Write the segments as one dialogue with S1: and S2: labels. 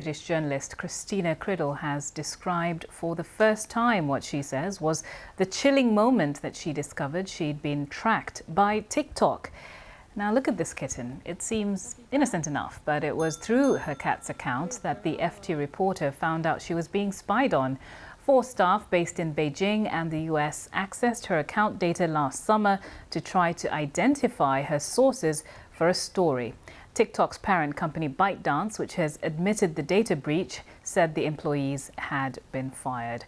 S1: British journalist Christina Criddle has described for the first time what she says was the chilling moment that she discovered she'd been tracked by TikTok. Now look at this kitten. It seems innocent enough, but it was through her cat's account that the FT reporter found out she was being spied on. 4 staff based in Beijing and the US accessed her account data last summer to try to identify her sources for a story. TikTok's parent company ByteDance, which has admitted the data breach, said the employees had been fired.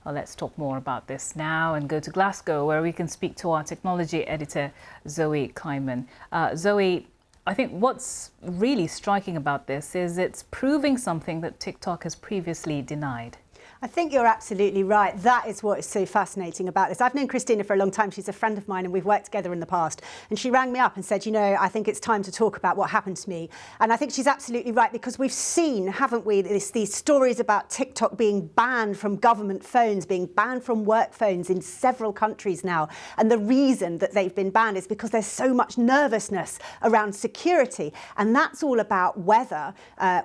S1: Well, let's talk more about this now and go to Glasgow, where we can speak to our technology editor, Zoe Kleiman. Zoe, I think what's really striking about this is it's proving something that TikTok has previously denied.
S2: I think you're absolutely right. That is what is so fascinating about this. I've known Christina for a long time. She's a friend of mine and we've worked together in the past. And she rang me up and said, you know, I think it's time to talk about what happened to me. And I think she's absolutely right, because we've seen, haven't we, these stories about TikTok being banned from government phones, being banned from work phones in several countries now. And the reason that they've been banned is because there's so much nervousness around security. And that's all about whether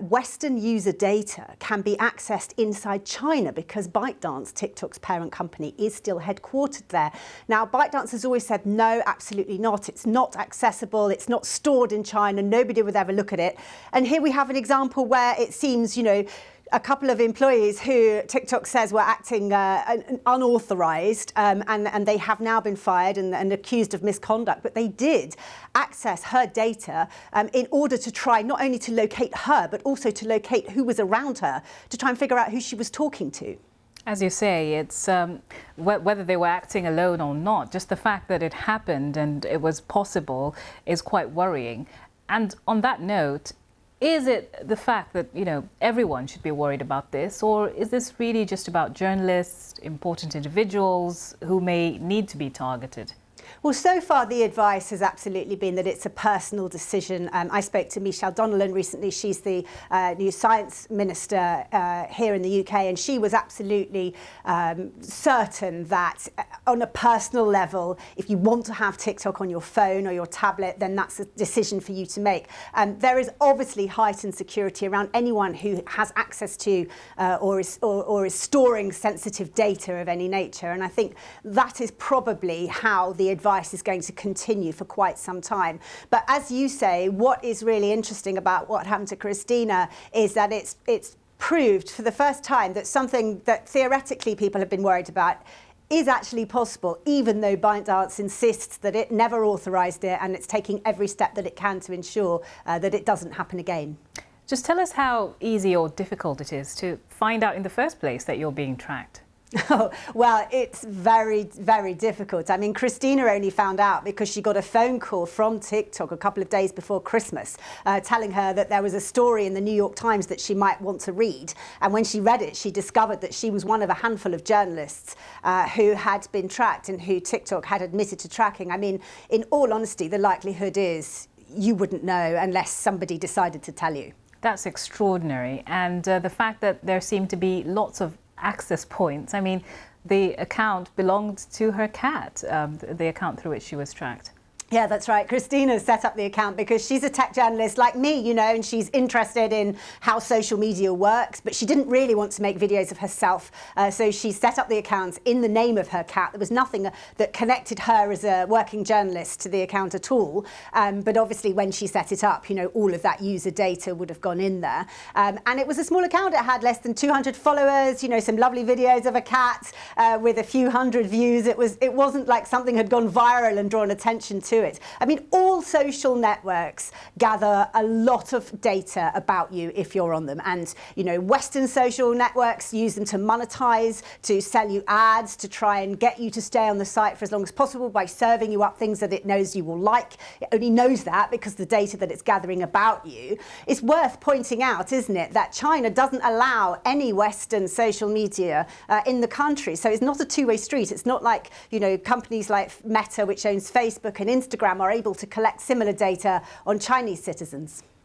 S2: Western user data can be accessed inside China, because ByteDance, TikTok's parent company, is still headquartered there. Now, ByteDance has always said, no, absolutely not. It's not accessible. It's not stored in China. Nobody would ever look at it. And here we have an example where it seems, you know, a couple of employees who TikTok says were acting unauthorized and they have now been fired and accused of misconduct, but they did access her data in order to try not only to locate her, but also to locate who was around her, to try and figure out who she was talking to.
S1: As you say, it's whether they were acting alone or not, just the fact that it happened and it was possible is quite worrying. And on that note, is it the fact that, you know, everyone should be worried about this, or is this really just about journalists, important individuals who may need to be targeted?
S2: Well, so far the advice has absolutely been that it's a personal decision. I spoke to Michelle Donnellan recently. She's the new science minister here in the UK, and she was absolutely certain that on a personal level, if you want to have TikTok on your phone or your tablet, then that's a decision for you to make. There is obviously heightened security around anyone who has access to or is storing sensitive data of any nature, and I think that is probably how the advice is going to continue for quite some time. But as you say, what is really interesting about what happened to Christina is that it's proved for the first time that something that theoretically people have been worried about is actually possible, even though ByteDance insists that it never authorized it and it's taking every step that it can to ensure that it doesn't happen again.
S1: Just tell us how easy or difficult it is to find out in the first place that you're being tracked.
S2: Oh, well, it's very, very difficult. I mean, Christina only found out because she got a phone call from TikTok a couple of days before Christmas telling her that there was a story in the New York Times that she might want to read. And when she read it, she discovered that she was one of a handful of journalists who had been tracked and who TikTok had admitted to tracking. I mean, in all honesty, the likelihood is you wouldn't know unless somebody decided to tell you.
S1: That's extraordinary. And the fact that there seem to be lots of access points. I mean, the account belonged to her cat, the account through which she was tracked.
S2: Yeah, that's right. Christina set up the account because she's a tech journalist like me, you know, and she's interested in how social media works, but she didn't really want to make videos of herself. So she set up the account in the name of her cat. There was nothing that connected her as a working journalist to the account at all. But obviously when she set it up, you know, all of that user data would have gone in there. And it was a small account. It had less than 200 followers, you know, some lovely videos of a cat with a few hundred views. It wasn't like something had gone viral and drawn attention to it. I mean, all social networks gather a lot of data about you if you're on them. And, you know, Western social networks use them to monetize, to sell you ads, to try and get you to stay on the site for as long as possible by serving you up things that it knows you will like. It only knows that because the data that it's gathering about you. It's worth pointing out, isn't it, that China doesn't allow any Western social media in the country. So it's not a two-way street. It's not like, you know, companies like Meta, which owns Facebook and Instagram, are able to collect similar data on Chinese citizens.